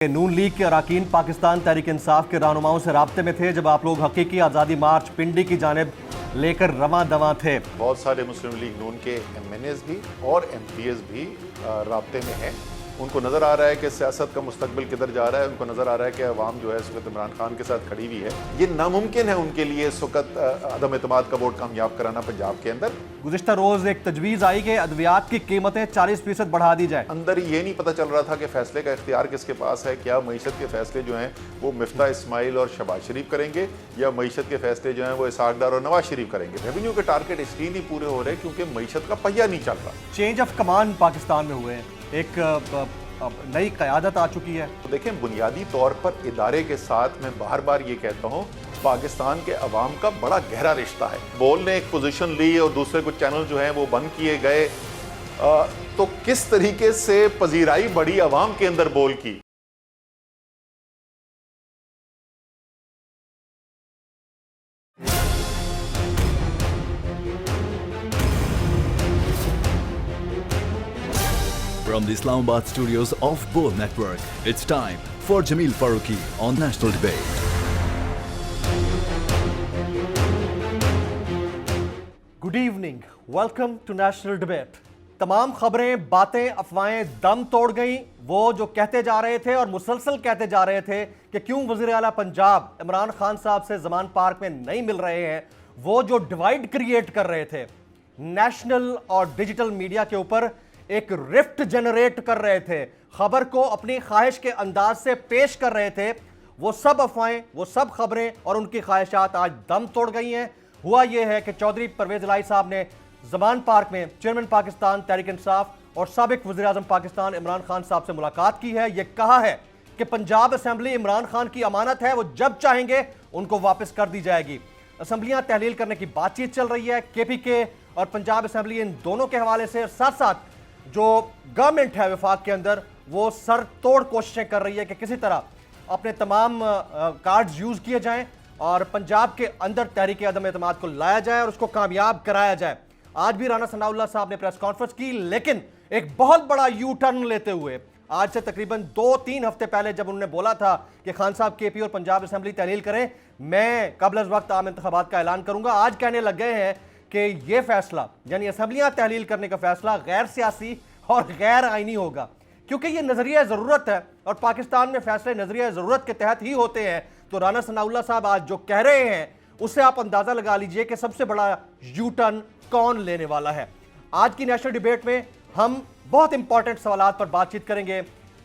नून league के अरकान पाकिस्तान तहरीक इंसाफ के रहनुमाओं से राब्ते में थे जब आप लोग हकीकी आज़ादी मार्च पिंडी की जानिब लेकर रवां दवां थे। बहुत सारे मुस्लिम लीग नून के MNAs भी और MPs भी राब्ते में हैं। उनको नज़र आ रहा है कि सियासत का मुस्तकबिल किधर जा रहा है। उनको नज़र आ रहा है कि अवाम जो है इस वक्त इमरान खान के साथ खड़ी हुई है। ये नामुमकिन है उनके लिए इस वक्त अदम एतमाद का वोट कामयाब कराना पंजाब के अंदर। गुज़िश्ता रोज़ एक तजवीज़ आई कि अद्वियात की कीमतें 40% बढ़ा दी जाए। अंदर ये नहीं पता चल रहा था कि फैसले का इख्तियार किसके पास है। क्या मईशत के फैसले जो हैं वो मिफ्ता इस्माइल और शहबाज शरीफ करेंगे या मईशत के फैसले जो हैं वो इसाक डार और नवाज शरीफ करेंगे। रेवेन्यू के टारगेट इसलिए नहीं पूरे हो रहे क्योंकि मईशत का पहिया नहीं चल रहा। चेंज ऑफ कमांड पाकिस्तान में हुए, एक नई क़यादत आ चुकी है। तो देखें, बुनियादी तौर पर इदारे के साथ मैं बार बार ये कहता हूँ पाकिस्तान के अवाम का बड़ा गहरा रिश्ता है। बोल ने एक पोजीशन ली और दूसरे कुछ चैनल जो हैं वो बंद किए गए, तो किस तरीके से पजीराई बढ़ी अवाम के अंदर बोल की। From the Islamabad studios of Bull Network, it's time for Jameel Farooqi on National Debate. Good evening, welcome to national debate. तमाम खबरें, बातें, अफवाहें दम तोड़ गई। वो जो कहते जा रहे थे और मुसलसल कहते जा रहे थे कि क्यों वज़ीर आला पंजाब इमरान खान साहब से ज़मान पार्क में नहीं मिल रहे हैं, वो जो डिवाइड क्रिएट कर रहे थे, नेशनल और डिजिटल मीडिया के ऊपर एक रिफ्ट जनरेट कर रहे थे, खबर को अपनी ख्वाहिश के अंदाज से पेश कर रहे थे, वो सब अफवाहें, वो सब खबरें और उनकी ख्वाहिशात आज दम तोड़ गई हैं। हुआ यह है कि चौधरी परवेज इलाही साहब ने ज़मान पार्क में चेयरमैन पाकिस्तान तहरीक इंसाफ और साबिक वज़ीर आज़म पाकिस्तान इमरान खान साहब से मुलाकात की है। यह कहा है कि पंजाब असम्बली इमरान खान की अमानत है, वो जब चाहेंगे उनको वापस कर दी जाएगी। असम्बलियाँ तहलील करने की बातचीत चल रही है। KPK और पंजाब असम्बली इन दोनों के हवाले से साथ साथ जो गवर्नमेंट है वफाक के अंदर, वो सर तोड़ कोशिशें कर रही है कि किसी तरह अपने तमाम कार्ड्स यूज़ किए जाएं और पंजाब के अंदर तहरीक अदम एतमाद को लाया जाए और उसको कामयाब कराया जाए। आज भी राना सनाउल्लाह साहब ने प्रेस कॉन्फ्रेंस की, लेकिन एक बहुत बड़ा यू टर्न लेते हुए आज से तकरीबन 2-3 हफ्ते पहले जब उन्होंने बोला था कि खान साहब KP और पंजाब असम्बली तहलील करें, मैं कबल वक्त आम इंतखाबात का ऐलान करूंगा। आज कहने लग गए हैं कि यह फैसला यानी असम्बलियां तहलील करने का फैसला गैर सियासी और गैर आईनी होगा, क्योंकि यह नजरिया ज़रूरत है और पाकिस्तान में फैसले नजरिया ज़रूरत के तहत ही होते हैं। तो राना सनाउल्लाह साहब आज जो कह रहे हैं उससे आप अंदाजा लगा लीजिए कि सबसे बड़ा यू टर्न कौन लेने वाला है। आज की नेशनल डिबेट में हम बहुत इंपॉर्टेंट सवालात पर बातचीत करेंगे,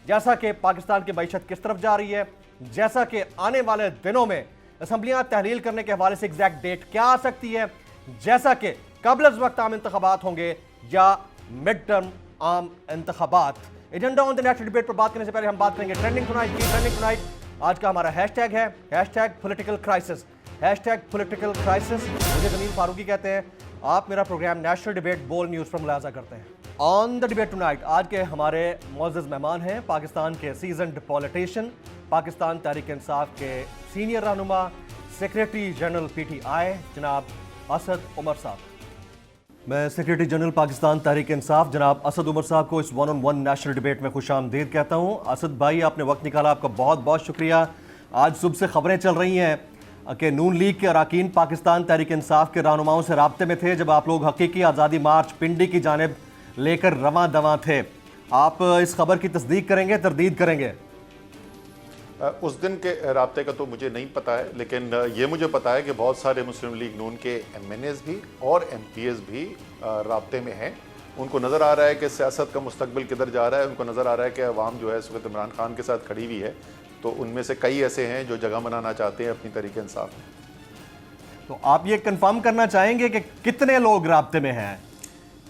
जैसा कि पाकिस्तान की मईशत किस तरफ जा रही है, जैसा कि आने वाले दिनों में असम्बलियां तहलील करने के हवाले से एग्जैक्ट डेट क्या आ सकती है, जैसा कि कबल वक्त आम इंतखाबात होंगे या मिड टर्म आम इंतखाबात। Agenda on the national debate पर बात करने से पहले हम बात करेंगे ट्रेंडिंग टुनाइट की। ट्रेंडिंग टुनाइट आज का हमारा हैशटैग है #पॉलिटिकल क्राइसिस। #पॉलिटिकल क्राइसिस मुझे जमील फारूकी कहते हैं। आप मेरा प्रोग्राम नेशनल डिबेट बोल न्यूज़ पर मुलाजा करते हैं। ऑन द डिबेट टुनाइट आज के हमारे मुअज़्ज़ज़ मेहमान हैं पाकिस्तान के सीजन्ड पॉलिटिशियन, पाकिस्तान तहरीक इंसाफ के सीनियर रहनुमा, सेक्रेटरी जनरल PTI जनाब असद उमर साहब। मैं सेक्रेटरी जनरल पाकिस्तान तहरीक इंसाफ जनाब असद उमर साहब को इस 1-on-1 नेशनल डिबेट में खुशामदीद कहता हूँ। असद भाई, आपने वक्त निकाला, आपका बहुत बहुत शुक्रिया। आज सुबह से खबरें चल रही हैं कि नून लीग के अरकान पाकिस्तान तहरीक इंसाफ के रहनुमाओं से राब्ते में थे जब आप लोग हकीकी आज़ादी मार्च पिंडी की जानिब लेकर रवां दवां थे। आप इस खबर की तस्दीक करेंगे, तरदीद करेंगे? उस दिन के राब्ते का तो मुझे नहीं पता है, लेकिन ये मुझे पता है कि बहुत सारे मुस्लिम लीग नून के MNAs भी और MPs भी राब्ते में हैं। उनको नज़र आ रहा है कि सियासत का मुस्तकबिल किधर जा रहा है। उनको नज़र आ रहा है कि अवाम जो है इस वक्त इमरान खान के साथ खड़ी हुई है। तो उनमें से कई ऐसे हैं जो जगह बनाना चाहते हैं अपनी तहरीक इंसाफ में। तो आप ये कंफर्म करना चाहेंगे कि कितने लोग राब्ते में हैं?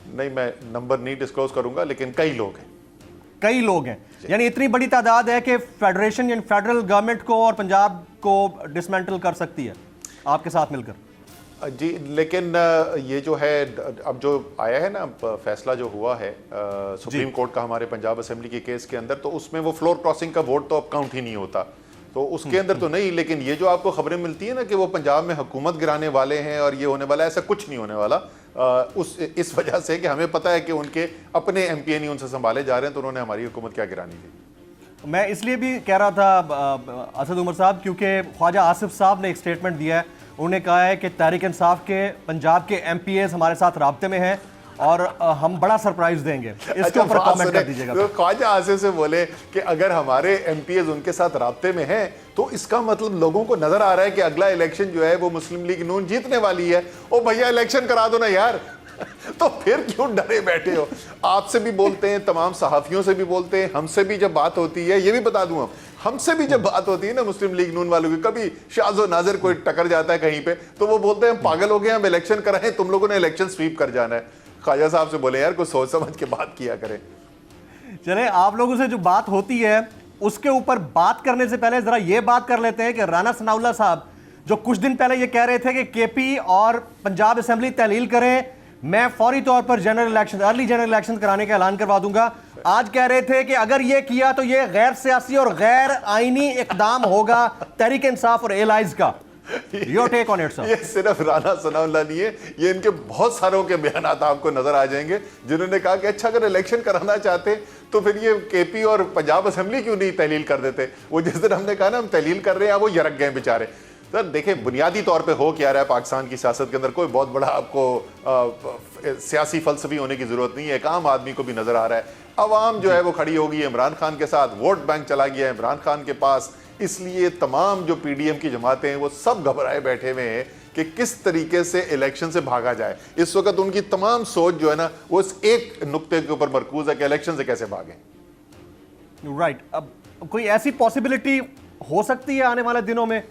नहीं, मैं नंबर नहीं डिस्क्लोज करूंगा, लेकिन कई लोग हैं। कई लोग हैं, यानी इतनी बड़ी तादाद है कि फेडरेशन यानी फेडरल गवर्नमेंट को और पंजाब को डिसमेंटल कर सकती है आपके साथ मिलकर। जी, लेकिन ये जो है अब जो आया है ना फैसला जो हुआ है सुप्रीम कोर्ट का हमारे पंजाब असेंबली के केस के अंदर, तो उसमें वो फ्लोर क्रॉसिंग का वोट तो अब काउंट ही नहीं होता, तो उसके अंदर तो नहीं। लेकिन ये जो आपको खबरें मिलती है ना कि वो पंजाब में हुकूमत गिराने वाले हैं और ये होने वाला है, ऐसा कुछ नहीं होने वाला। इस वजह से कि हमें पता है कि उनके अपने MPA नहीं उनसे संभाले जा रहे हैं, तो उन्होंने हमारी हुकूमत क्या गिरानी थी। मैं इसलिए भी कह रहा था असद उमर साहब, क्योंकि ख्वाजा आसिफ साहब ने एक स्टेटमेंट दिया है। उन्होंने कहा है कि तहरीक इंसाफ के पंजाब के MPAs हमारे साथ राब्ते में हैं और हम बड़ा सरप्राइज देंगे। इसके ऊपर कमेंट कर दीजिएगा। तो ख्वाजा आसिफ से बोले कि अगर हमारे MPAs उनके साथ राब्ते में हैं तो इसका मतलब लोगों को नजर आ रहा है कि अगला इलेक्शन जो है वो मुस्लिम लीग नून जीतने वाली है। ओ भैया इलेक्शन करा दो ना यार। तो फिर क्यों डरे बैठे हो? आपसे भी बोलते हैं, तमाम सहाफियों से भी बोलते हैं, हमसे भी जब बात होती है, ये भी बता दूं, हमसे भी जब बात होती है ना मुस्लिम लीग नून वालों की, कभी शाज़ो नाज़िर कोई टकर जाता है कहीं पे तो वो बोलते हैं हम पागल हो गए, हम इलेक्शन कराएं, तुम लोगों ने इलेक्शन स्वीप कर जाना है। ख्वाजा साहब से बोले यार कुछ सोच समझ के बात किया करें। चले, आप लोगों से जो बात होती है उसके ऊपर बात करने से पहले जरा ये बात कर लेते हैं कि राना सनाउल्लाह साहब जो कुछ दिन पहले ये कह रहे थे कि KP और पंजाब असेंबली तहलील करें, मैं फौरी तौर पर general election, early general election कराने का ऐलान करवा दूंगा। आज कह रहे थे कि अगर ये किया तो ये गैर सियासी और गैर आईनी इकदाम होगा तहरीक इंसाफ और एलाइज का। Your take on it, sir. ये सिर्फ राना सनाउल्लाह नहीं है, ये इनके बहुत सारों के बयान आपको नजर आ जाएंगे जिन्होंने कहा कि अच्छा अगर इलेक्शन कराना चाहते तो फिर ये KP और पंजाब असेंबली क्यों नहीं तहलील कर देते। वो जिस दिन हमने कहा ना हम तहलील कर रहे हैं, वो यरक गए बेचारे। सर देखिए, बुनियादी तौर पे हो क्या रहा है पाकिस्तान की सियासत के अंदर, कोई बहुत बड़ा आपको सियासी फलसफी होने की जरूरत नहीं है। एक आम आदमी को भी नजर आ रहा है, अवाम जो है वो खड़ी होगी इमरान खान के साथ, वोट बैंक चला गया है इमरान खान के पास। इसलिए तमाम जो PDM की जमातें हैं वो सब घबराए बैठे हुए हैं कि किस तरीके से इलेक्शन से भागा जाए। इस वक्त उनकी तमाम सोच जो है ना वो इस एक नुक्ते के ऊपर मरकूज है कि इलेक्शन से कैसे भागें। राइट, अब कोई ऐसी पॉसिबिलिटी हो सकती है आने वाले दिनों में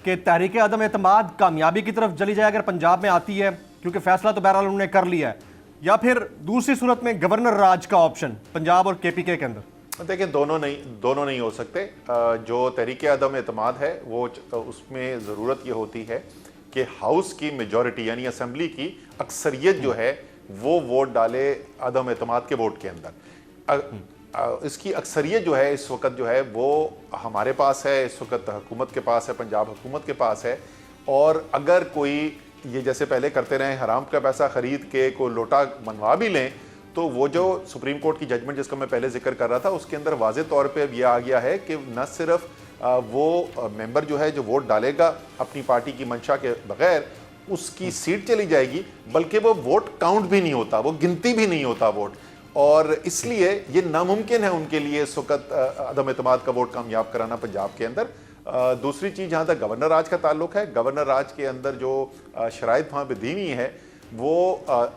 कि तहरीक अदम एतमाद कामयाबी की तरफ चली जाए अगर पंजाब में आती है, क्योंकि फैसला तो बहरहाल उन्होंने कर लिया है, या फिर दूसरी सूरत में गवर्नर राज का ऑप्शन पंजाब और KPK के अंदर? देखिए, दोनों नहीं हो सकते। जो तहरीक अदम एतमाद है वो उसमें ज़रूरत ये होती है कि हाउस की मेजॉरिटी यानी असेंबली की अक्सरियत जो है वो वोट डाले अदम एतमाद के वोट के अंदर। इसकी अक्सरियत जो है इस वक्त जो है वो हमारे पास है, इस वक्त हुकूमत के पास है, पंजाब हुकूमत के पास है। और अगर कोई ये जैसे पहले करते रहे, हराम का पैसा खरीद के कोई लोटा मनवा भी लें, तो वो जो सुप्रीम कोर्ट की जजमेंट जिसका मैं पहले जिक्र कर रहा था उसके अंदर वाज़े तौर पे अब ये आ गया है कि न सिर्फ वो मेंबर जो है जो वोट डालेगा अपनी पार्टी की मंशा के बगैर उसकी सीट चली जाएगी, बल्कि वो वोट काउंट भी नहीं होता, वो गिनती भी नहीं होता वोट। और इसलिए ये नामुमकिन है उनके लिए इस वक्त अदम एतमाद का वोट कामयाब कराना पंजाब के अंदर। दूसरी चीज़ जहाँ तक गवर्नर राज का ताल्लुक है, गवर्नर राज के अंदर जो शराइत वहाँ पर दी हुई है वो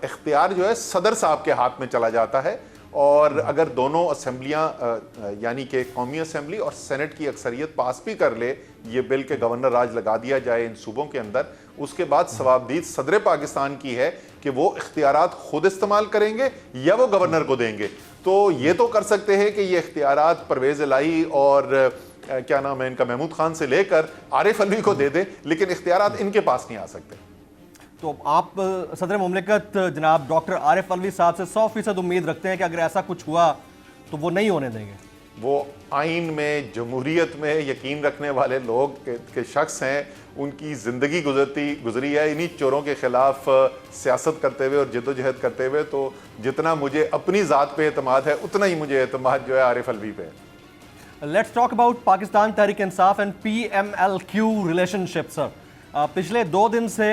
इख्तियार जो है सदर साहब के हाथ में चला जाता है। और अगर दोनों असेंबलियां यानी कि कौमी असेंबली और सेनेट की अक्सरियत पास भी कर ले ये बिल के गवर्नर राज लगा दिया जाए इन सूबों के अंदर, उसके बाद सवाबदीद सदर पाकिस्तान की है कि वो इख्तियारात खुद इस्तेमाल करेंगे या वो गवर्नर को देंगे। तो ये तो कर सकते हैं कि ये इख्तियारात परवेज़ इलाही और क्या नाम है इनका, महमूद खान से लेकर आरिफ अलवी को दे दें, लेकिन इख्तियारात इनके पास नहीं आ सकते। तो आप सदर मुमलिकत जनाब डॉक्टर आरिफ अलवी साहब से 100% उम्मीद रखते हैं कि अगर ऐसा कुछ हुआ तो वो नहीं होने देंगे? वो आइन में, जमहूरियत में यकीन रखने वाले लोग के शख्स हैं, उनकी ज़िंदगी गुजरी है इन्हीं चोरों के ख़िलाफ़ सियासत करते हुए और जद्दोजहद करते हुए। तो जितना मुझे अपनी ज़ात पे एतमाद है उतना ही मुझे एतमाद जो है आरिफ अलवी पे है। Let's talk about Pakistan Tehreek Insaf and PMLQ relationship. Sir, पिछले 2 दिन से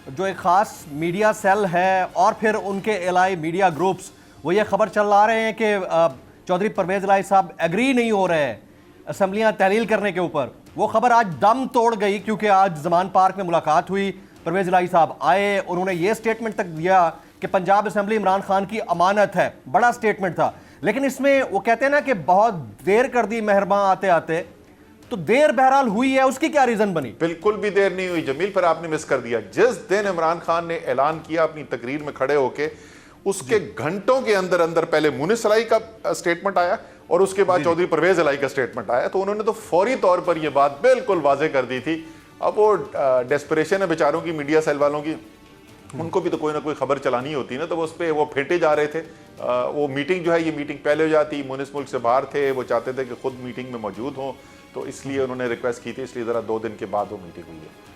जो एक ख़ास मीडिया सेल है और फिर उनके एलाई मीडिया ग्रुप्स वो ये खबर चला रहे हैं कि चौधरी परवेज़ इलाही साहब एग्री नहीं हो रहे हैं असम्बलियाँ तहलील करने के ऊपर। वो खबर आज दम तोड़ गई क्योंकि आज ज़मान पार्क में मुलाकात हुई, परवेज़ इलाही साहब आए, उन्होंने ये स्टेटमेंट तक दिया कि पंजाब असेंबली इमरान खान की अमानत है। बड़ा स्टेटमेंट था, लेकिन इसमें वो कहते हैं ना कि बहुत देर कर दी मेहरबान आते आते, तो देर बहरहाल हुई है, उसकी क्या रीजन बनी? बिल्कुल भी देर नहीं हुई जमील, पर आपने मिस कर दिया। जिस दिन इमरान खान ने ऐलान किया अपनी तकरीर में खड़े होके, उसके घंटों के अंदर अंदर पहले मुनिस इलाही का स्टेटमेंट आया और उसके बाद चौधरी परवेज इलाही का स्टेटमेंट आया। तो उन्होंने तो फौरी तौर पर यह बात बिल्कुल वाजे कर दी थी। अब वो डेस्परेशन है बेचारों की, मीडिया सेल वालों की, उनको भी तो कोई ना कोई खबर चलानी होती ना, तो वो उस पर वो फेंटे जा रहे थे। वो मीटिंग जो है, ये मीटिंग पहले हो जाती, मुनिस मुल्क से बाहर थे, वो चाहते थे कि खुद मीटिंग में मौजूद हों, तो इसलिए उन्होंने रिक्वेस्ट की थी, इसलिए ज़रा 2 दिन के बाद वो मीटिंग हुई है।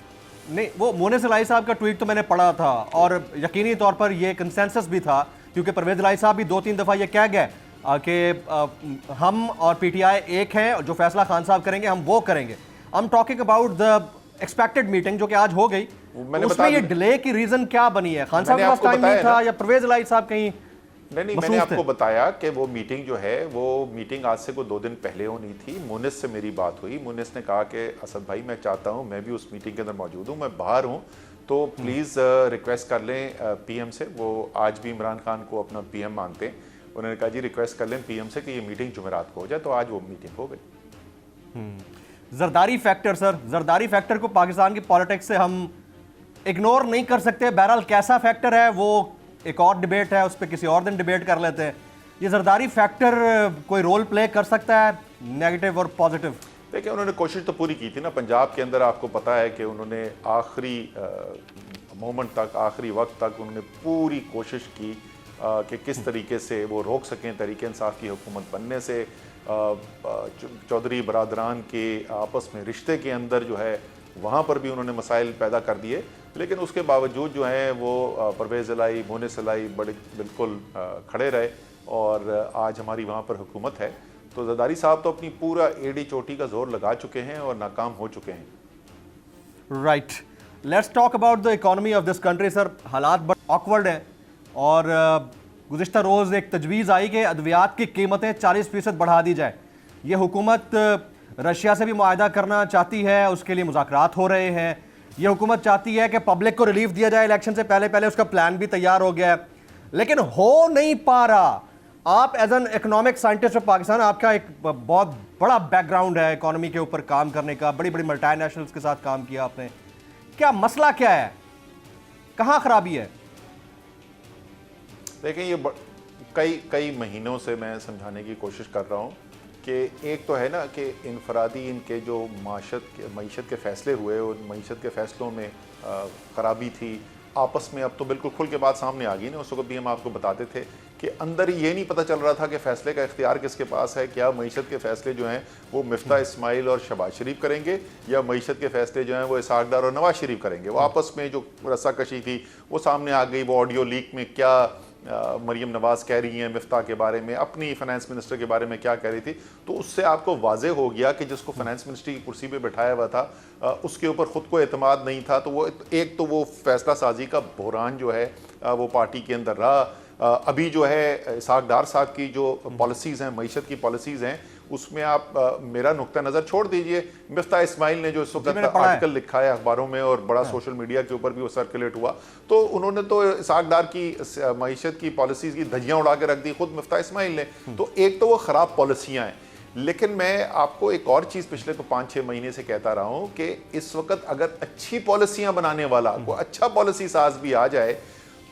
नहीं, वो मुनिस इलाही साहब का ट्वीट तो मैंने पढ़ा था और यकीनी तौर पर ये कंसेंसस भी था, क्योंकि परवेज़ इलाही साहब भी 2-3 दफ़ा ये कह गए कि हम और पीटीआई एक हैं, जो फैसला खान साहब करेंगे हम वो करेंगे। I am talking about the expected meeting जो कि आज हो गई, उसमें ये डिले की रीजन क्या बनी है? खान साहब के पास टाइम नहीं था या परवेज इलाही साहब कहीं? नहीं, मैंने आपको बताया कि वो मीटिंग जो है वो मीटिंग आज से कोई 2 दिन पहले होनी थी। मुनिस से मेरी बात हुई, मुनिस ने कहा कि असद भाई मैं चाहता हूं, मैं भी उस मीटिंग के अंदर मौजूद हूं, मैं बाहर हूं, तो प्लीज़ रिक्वेस्ट कर लें पीएम से। वो आज भी इमरान खान को अपना पीएम मानते हैं। उन्होंने कहा जी रिक्वेस्ट कर लें पीएम से कि ये मीटिंग जुमेरात को हो जाए, तो आज वो मीटिंग हो गई। Zardari factor sir, Zardari factor को पाकिस्तान की पॉलिटिक्स से हम इग्नोर नहीं कर सकते। बहरहाल कैसा फैक्टर है वो एक और डिबेट है, उस पर किसी और दिन डिबेट कर लेते हैं। ये जरदारी फैक्टर कोई रोल प्ले कर सकता है, नेगेटिव और पॉजिटिव? देखिए, उन्होंने कोशिश तो पूरी की थी ना। पंजाब के अंदर आपको पता है कि उन्होंने आखिरी मोमेंट तक, आखिरी वक्त तक उन्होंने पूरी कोशिश की कि किस तरीके से वो रोक सकें तहरीक इंसाफ की हुकूमत बनने से। चौधरी बरादरान के आपस में रिश्ते के अंदर जो है वहाँ पर भी उन्होंने मसाइल पैदा कर दिए, लेकिन उसके बावजूद जो है वो परवेज़ इलाही, मुनिस इलाही बड़े बिल्कुल खड़े रहे और आज हमारी वहाँ पर हुकूमत है। तो जरदारी साहब तो अपनी पूरा एड़ी चोटी का जोर लगा चुके हैं और नाकाम हो चुके हैं। Right, let's talk about the economy of this country sir. हालात बड़े ऑकवर्ड हैं और गुज़िश्ता रोज़ एक तजवीज़ आई कि अद्वियात की कीमतें 40% बढ़ा दी जाए। ये हुकूमत रशिया से भी मुआहदा करना चाहती है, उसके लिए मुज़ाकरात हो रहे हैं। ये हुकूमत चाहती है कि पब्लिक को रिलीफ दिया जाए इलेक्शन से पहले पहले, उसका प्लान भी तैयार हो गया है, लेकिन हो नहीं पा रहा। आप as an economic scientist of Pakistan, आपका एक बहुत बड़ा बैकग्राउंड है इकोनॉमी के ऊपर काम करने का, बड़ी बड़ी मल्टीनेशनल्स के साथ काम किया आपने। क्या मसला क्या है, कहाँ खराबी है? देखें, ये कई महीनों से मैं समझाने की कोशिश कर रहा हूँ कि एक तो है ना कि इनफरादी इनके जो मईशत के फ़ैसले हुए, और मईशत के फ़ैसलों में ख़राबी थी आपस में। अब तो बिल्कुल खुल के बात सामने आ गई ना। उस वक्त भी हम आपको बताते थे कि अंदर ये नहीं पता चल रहा था कि फ़ैसले का इख्तियार किसके पास है। क्या मईशत के फ़ैसले जो हैं वो मिफ्ता इस्माइल और शहबाज शरीफ करेंगे, या मईशत के फ़ैसले जो हैं वो इसहाक डार और नवाज शरीफ करेंगे? वो आपस में जो रस्साकशी थी वो सामने आ गई। वो ऑडियो लीक में क्या मरीम नवाज कह रही हैं मिफ्ता के बारे में, अपनी फाइनेंस मिनिस्टर के बारे में क्या कह रही थी, तो उससे आपको वाजे हो गया कि जिसको फाइनेंस मिनिस्ट्री की कुर्सी पे बैठाया हुआ था उसके ऊपर ख़ुद को एतमाद नहीं था। तो वो एक तो वो फैसला साजी का बहरान जो है वो पार्टी के अंदर रहा। अभी जो है इसहाक डार साहब की जो पॉलिसीज़ हैं, मईशत की पॉलिसीज़ हैं, उसमें आप मेरा नुक्ता नज़र छोड़ दीजिए। मिफ्ता इस्माइल ने जो इस वक्त आर्टिकल लिखा है अखबारों में और बड़ा सोशल मीडिया के ऊपर भी वो सर्कुलेट हुआ, तो उन्होंने तो इसहाक डार की मईशत की पॉलिसीज़ की धज्जियाँ उड़ा के रख दी खुद मिफ्ता इस्माइल ने। तो एक तो वो ख़राब पॉलिसियाँ हैं, लेकिन मैं आपको एक और चीज़ पिछले 5-6 महीने से कहता रहा हूँ कि इस वक्त अगर अच्छी पॉलिसियाँ बनाने वाला कोई अच्छा पॉलिसी साज भी आ जाए,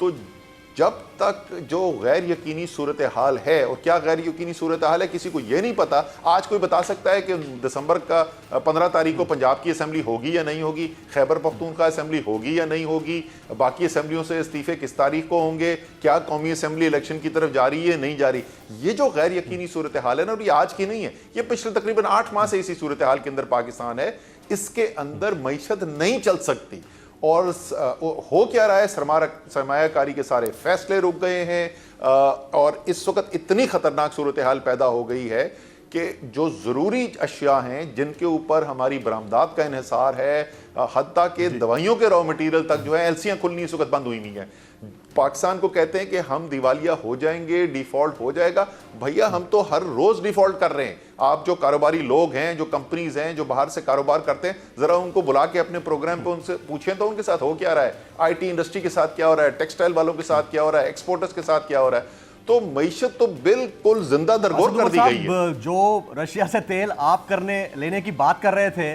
तो जब तक जो गैर यकीनी सूरत हाल है, और क्या गैर यकीनी सूरत हाल है किसी को ये नहीं पता। आज कोई बता सकता है कि दिसंबर का 15 तारीख को पंजाब की असेंबली होगी या नहीं होगी, खैबर पख्तूनख्वा असेंबली होगी या नहीं होगी, बाकी असेंबलियों से इस्तीफे किस तारीख को होंगे, क्या कौमी असेंबली इलेक्शन की तरफ जा रही है नहीं जा रही। ये जो गैर यकीनी सूरत हाल है ना, ये आज की नहीं है, ये पिछले तकरीबन 8 माह से इसी सूरत हाल के अंदर पाकिस्तान है। इसके अंदर मईशत नहीं चल सकती। और हो क्या रहा है, सरमायाकारी के सारे फैसले रुक गए हैं और इस वक्त इतनी खतरनाक सूरत हाल पैदा हो गई है कि जो ज़रूरी अशिया हैं जिनके ऊपर हमारी बरामदात का इन्हिसार है, हत्ता के दवाइयों के रॉ मटीरियल तक जो है एलसियाँ खुलनी इस वक्त बंद हुई नहीं है। पाकिस्तान को कहते हैं कि हम दिवालिया हो जाएंगे, डिफॉल्ट हो जाएगा। भैया हम तो हर रोज डिफॉल्ट कर रहे हैं। आप जो कारोबारी लोग हैं, जो कंपनीज हैं, जो बाहर से कारोबार करते हैं, जरा उनको बुला के अपने प्रोग्राम पे उनसे पूछें तो उनके साथ हो क्या रहा है, आईटी इंडस्ट्री के साथ क्या हो रहा है, टेक्सटाइल वालों के साथ क्या हो रहा है, एक्सपोर्टर्स के साथ क्या हो रहा है। तो मईशत तो बिल्कुल जिंदा दरगोर कर दी गई है। जो रशिया से तेल आप लेने की बात कर रहे थे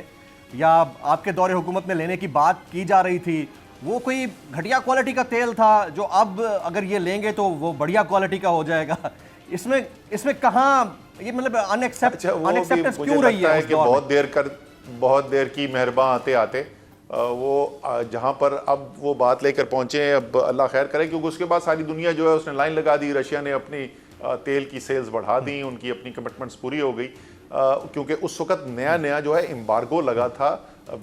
या आपके दौरे हुकूमत में लेने की बात की जा रही थी, वो कोई घटिया क्वालिटी का तेल था जो अब अगर ये लेंगे तो वो बढ़िया क्वालिटी का हो जाएगा। इसमें कहाँ ये मतलब अनएक्सेप्टेंस क्यों रही है? कि बहुत देर की मेहरबान आते आते वो जहाँ पर अब वो बात लेकर पहुंचे, अब अल्लाह खैर करे, क्योंकि उसके बाद सारी दुनिया जो है उसने लाइन लगा दी। रशिया ने अपनी तेल की सेल्स बढ़ा दी, उनकी अपनी कमिटमेंट्स पूरी हो गई, क्योंकि उस वक्त नया जो है एम्बार्गो लगा था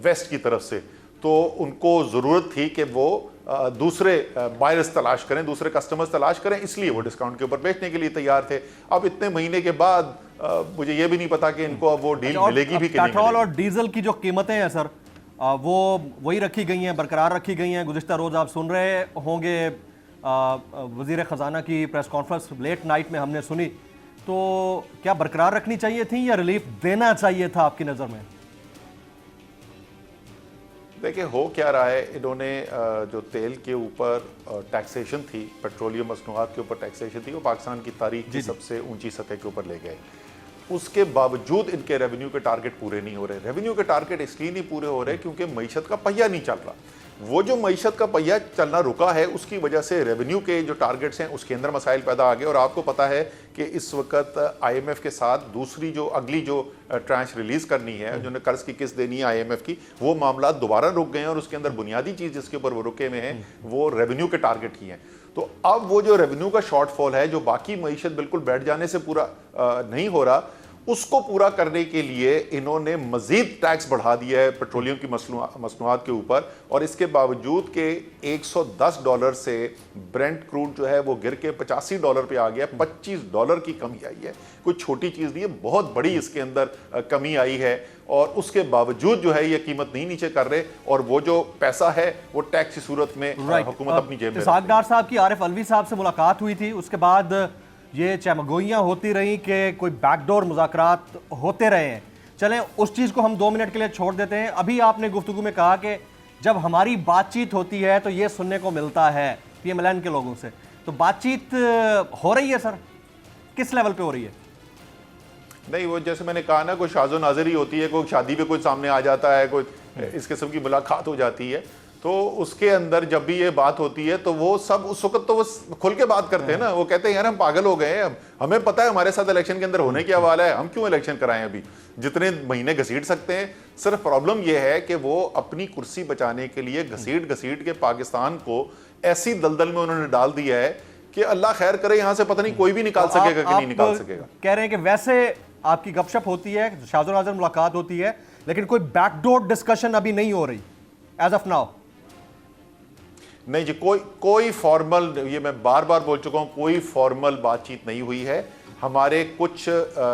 वेस्ट की तरफ से। तो उनको ज़रूरत थी कि वो दूसरे बायर्स तलाश करें, दूसरे कस्टमर्स तलाश करें, इसलिए वो डिस्काउंट के ऊपर बेचने के लिए तैयार थे। अब इतने महीने के बाद मुझे ये भी नहीं पता कि इनको अब वो डील मिलेगी भी कि नहीं पेट्रोल मिलेगी। और डीजल की जो कीमतें हैं सर, वो वही रखी गई हैं, बरकरार रखी गई हैं। गुज़िश्ता रोज़ आप सुन रहे होंगे वज़ीर ख़जाना की प्रेस कॉन्फ्रेंस लेट नाइट में हमने सुनी, तो क्या बरकरार रखनी चाहिए थी या रिलीफ देना चाहिए था आपकी नज़र में? देखिए हो क्या रहा है, इन्होंने जो तेल के ऊपर टैक्सेशन थी, पेट्रोलियम मसनूआत के ऊपर टैक्सेशन थी, वो पाकिस्तान की तारीख की सबसे ऊंची सतह के ऊपर ले गए। उसके बावजूद इनके रेवेन्यू के टारगेट पूरे नहीं हो रहे। रेवेन्यू के टारगेट इसलिए नहीं पूरे हो रहे क्योंकि मईशत का पहिया नहीं चल रहा। वो जो मईशत का पहिया चलना रुका है, उसकी वजह से रेवेन्यू के जो टारगेट्स हैं उसके अंदर मसाइल पैदा आ गए। और आपको पता है कि इस वक्त IMF के साथ दूसरी जो अगली जो ट्रांच रिलीज करनी है, जो कर्ज की किस्त देनी है IMF की, वो मामला दोबारा रुक गए हैं। और उसके अंदर बुनियादी चीज जिसके ऊपर वो रुके हुए हैं वो रेवेन्यू के टारगेट ही हैं। तो अब वो जो रेवेन्यू का शॉर्टफॉल है, जो बाकी मईशत बिल्कुल बैठ जाने से पूरा नहीं हो रहा, उसको पूरा करने के लिए इन्होंने मजीद टैक्स बढ़ा दिया है पेट्रोलियम की मसनूआत के ऊपर। और इसके बावजूद के $110 से ब्रेंट क्रूड जो है वो गिर के $85 पे आ गया। $25 की कमी आई है। कोई छोटी चीज नहीं है, बहुत बड़ी इसके अंदर कमी आई है। और उसके बावजूद जो है ये कीमत नहीं नीचे कर रहे, और वो जो पैसा है वो टैक्स की सूरत में हुकूमत अपनी जेब में रखती है। इसाक डार साहब की आरिफ अलवी साहब से मुलाकात हुई थी, उसके बाद ये चमगोइयाँ होती रही कि कोई बैकडोर मुज़ाकरात होते रहे हैं। चलें उस चीज़ को हम 2 मिनट के लिए छोड़ देते हैं। अभी आपने गुफ्तगू में कहा कि जब हमारी बातचीत होती है तो ये सुनने को मिलता है PMLN के लोगों से, तो बातचीत हो रही है सर, किस लेवल पे हो रही है? नहीं, वो जैसे मैंने कहा ना, कोई शाज़ो नाज़री होती है, कोई शादी पे कोई सामने आ जाता है, कोई इस किस्म की मुलाकात हो जाती है, तो उसके अंदर जब भी ये बात होती है तो वो सब उस वक्त तो वो खुल के बात करते हैं ना। वो कहते हैं यार हम पागल हो गए हैं, हमें पता है हमारे साथ इलेक्शन के अंदर होने की हवाला है, हम क्यों इलेक्शन कराएं, अभी जितने महीने घसीट सकते हैं। सिर्फ प्रॉब्लम ये है कि वो अपनी कुर्सी बचाने के लिए घसीट घसीट के पाकिस्तान को ऐसी दलदल में उन्होंने डाल दिया है कि अल्लाह खैर करे, यहां से पता नहीं कोई भी निकाल सकेगा कि नहीं निकाल सकेगा। कह रहे हैं कि वैसे आपकी गपशप होती है, शाज़ो नाज़र मुलाकात होती है, लेकिन कोई बैकडोर डिस्कशन अभी नहीं हो रही एज ऑफ नाउ। नहीं जी, कोई फॉर्मल, ये मैं बार बार बोल चुका हूं, कोई फॉर्मल बातचीत नहीं हुई है। हमारे कुछ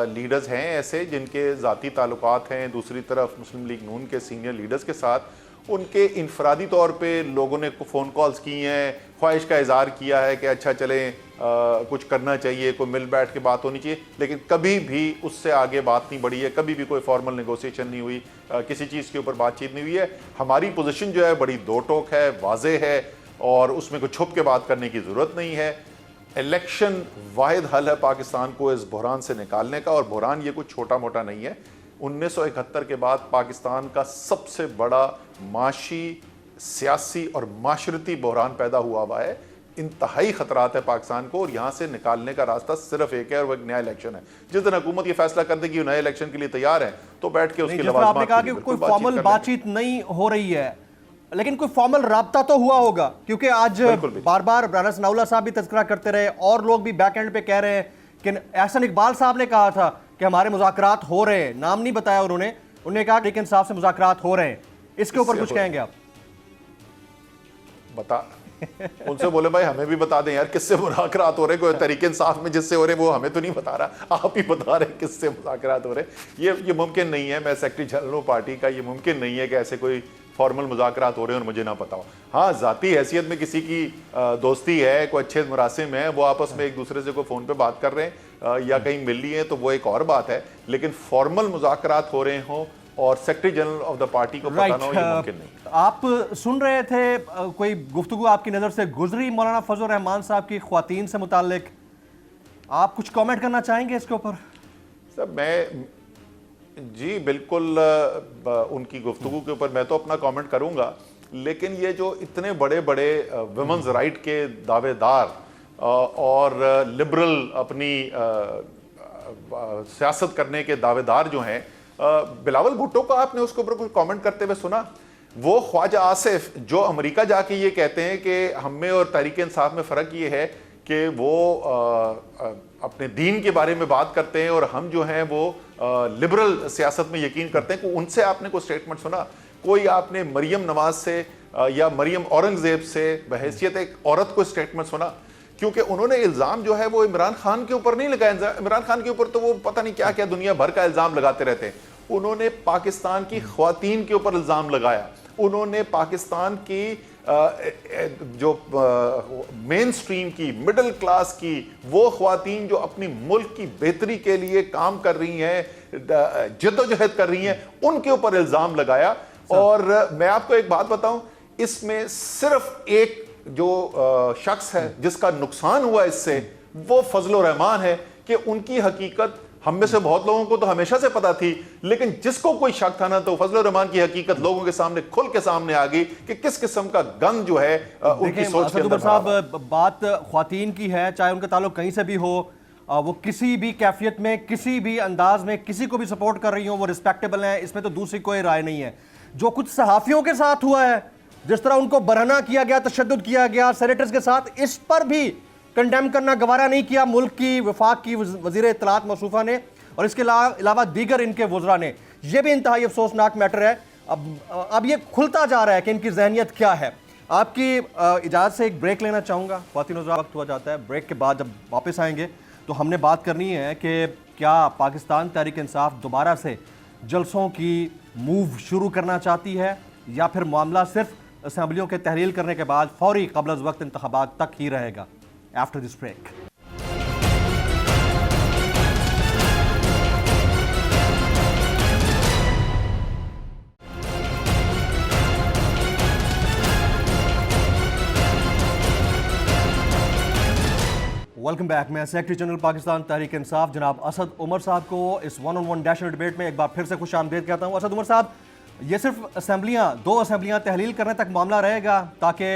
लीडर्स हैं ऐसे जिनके ज़ाती ताल्लुकात हैं दूसरी तरफ मुस्लिम लीग नून के सीनियर लीडर्स के साथ, उनके इनफरादी तौर पे लोगों ने फ़ोन कॉल्स की हैं, ख्वाहिश का इज़हार किया है कि अच्छा चलें कुछ करना चाहिए, कोई मिल बैठ के बात होनी चाहिए, लेकिन कभी भी उससे आगे बात नहीं बढ़ी है। कभी भी कोई फॉर्मल नेगोशिएशन नहीं हुई, किसी चीज़ के ऊपर बातचीत नहीं हुई है। हमारी पोजीशन जो है बड़ी दो टोक है, वाजे है, और उसमें कोई छुप के बात करने की ज़रूरत नहीं है। इलेक्शन वाहिद हल है पाकिस्तान को इस बहरान से निकालने का, और बहरान ये कुछ छोटा मोटा नहीं है। 1971 के बाद पाकिस्तान का सबसे बड़ा माशी, सियासी और माशरती बहरान पैदा हुआ है। इंतहाई खतरात है पाकिस्तान को, और यहाँ से निकालने का रास्ता सिर्फ एक है, और वो एक नया इलेक्शन है। जिस दिन हुकूमत ये फैसला कर देगी नए इलेक्शन के लिए तैयार है, तो बैठ के उसके आपने कहा कि कोई फॉर्मल बातचीत नहीं हो रही है, लेकिन कोई फॉर्मल राब्ता तो हुआ होगा, क्योंकि आज बार बार राना सनाउल्लाह साहब भी तज़किरा करते रहे और लोग भी बैक एंड पे कह रहे हैं कि एहसन इकबाल साहब ने कहा था कि हमारे मुज़ाकरात हो रहे हैं, नाम नहीं बताया उन्होंने कहा तहरीक इंसाफ से मुज़ाकरात हो रहे हैं। इसके ऊपर कुछ कहेंगे आप? बता उनसे बोले भाई हमें भी बता दें यार किससे मुज़ाकरात हो रहे, कोई तहरीक इंसाफ में जिससे हो रहे वो हमें तो नहीं बता रहा, आप ही बता रहे किससे मुज़ाकरात हो रहे। ये मुमकिन नहीं है, मैं सेक्रेटरी जनरल हूँ पार्टी का, ये मुमकिन नहीं है कि ऐसे कोई फॉर्मल मुज़ाकरात हो रहे हैं और मुझे ना पता हो। हाँ, ज़ाती हैसियत में किसी की दोस्ती है, कोई अच्छे मुरासिम है, वो आपस में एक दूसरे से कोई फ़ोन पे बात कर रहे हैं या कहीं मिल लिए हैं, तो वो एक और बात है। लेकिन फॉर्मल मुज़ाकरात हो रहे हों और secretary general of the party को पता ना हो, ये मुमकिन नहीं। आप सुन रहे थे, कोई गुफ्तगू आपकी नज़र से गुजरी मौलाना फजल रहमान साहब की ख्वातीन से मुताल्लिक, आप कुछ कमेंट करना चाहेंगे इसके ऊपर? सर मैं जी बिल्कुल उनकी गुफ्तगू के ऊपर मैं तो अपना कमेंट करूंगा, लेकिन ये जो इतने बड़े बड़े वुमेन्स राइट के दावेदार और लिबरल अपनी सियासत करने के दावेदार जो हैं, बिलावल भुट्टो को आपने उसके ऊपर कुछ कमेंट करते हुए सुना? वो ख्वाजा आसिफ जो अमेरिका जाके ये कहते हैं कि हम में और तहरीक इंसाफ में फ़र्क ये है कि वो अपने दीन के बारे में बात करते हैं और हम जो हैं वो लिबरल सियासत में यकीन करते हैं, उनसे आपने कोई स्टेटमेंट सुना? कोई आपने मरियम नवाज से या मरियम औरंगजेब से बहैसियत एक औरत को स्टेटमेंट सुना? क्योंकि उन्होंने इल्जाम जो है वो इमरान खान के ऊपर नहीं लगाया। इमरान खान के ऊपर तो वो पता नहीं क्या क्या दुनिया भर का इल्जाम लगाते रहते हैं। उन्होंने पाकिस्तान की ख्वातीन के ऊपर इल्जाम लगाया। उन्होंने पाकिस्तान की जो मेन स्ट्रीम की, मिडिल क्लास की वो ख्वातीन जो अपनी मुल्क की बेहतरी के लिए काम कर रही हैं, जद्दोजहद कर रही हैं, उनके ऊपर इल्जाम लगाया। और मैं आपको एक बात बताऊं, इसमें सिर्फ एक जो शख्स है जिसका नुकसान हुआ इससे, वो फजल रहमान है कि उनकी हकीकत हम में से बहुत लोगों को तो हमेशा से पता थी, लेकिन जिसको कोई शक था ना, तो फजल रहमान की हकीकत लोगों के सामने खुल के सामने आ गई कि किस किस्म का गंद जो है उनकी सोच के अंदर साहब, बात ख्वातीन की है, चाहे उनका ताल्लुक कहीं से भी हो, वो किसी भी कैफियत में, किसी भी अंदाज में किसी को भी सपोर्ट कर रही हो, वो रिस्पेक्टेबल है, इसमें तो दूसरी कोई राय नहीं है। जो कुछ सहाफियों के साथ हुआ है, जिस तरह उनको बरहना किया गया, तशद्दुद किया गया सेनेटर्स के साथ, इस पर भी कंडेम करना गवारा नहीं किया मुल्क की वफाक की वजीर इत्तलात मौसूफा ने और इसके अलावा दीगर इनके वज़रा ने। यह भी इंतहाई अफसोसनाक मैटर है। अब ये खुलता जा रहा है कि इनकी जहनियत क्या है। आपकी इजाज़त से एक ब्रेक लेना चाहूँगा। ख्वातीन वज़रा, वक्त हुआ जाता है। ब्रेक के बाद जब वापस आएंगे तो हमने बात करनी है कि क्या पाकिस्तान तहरीक इंसाफ दोबारा से जलसों की मूव शुरू करना चाहती है या फिर मामला सिर्फ असम्बलियों के तहलील करने के बाद फौरी क़ब्ल अज़ वक्त इंतख़ाबात तक ही रहेगा। After this break. Welcome back. मैं सेक्रेटरी जनरल पाकिस्तान तहरीक इंसाफ जनाब असद उमर साहब को इस 1-on-1 नेशनल डिबेट में एक बार फिर से खुश आमदीद कहता हूँ। असद उमर साहब, ये सिर्फ असेंबलियाँ, 2 असेंबलियाँ तहलील करने तक मामला रहेगा ताकि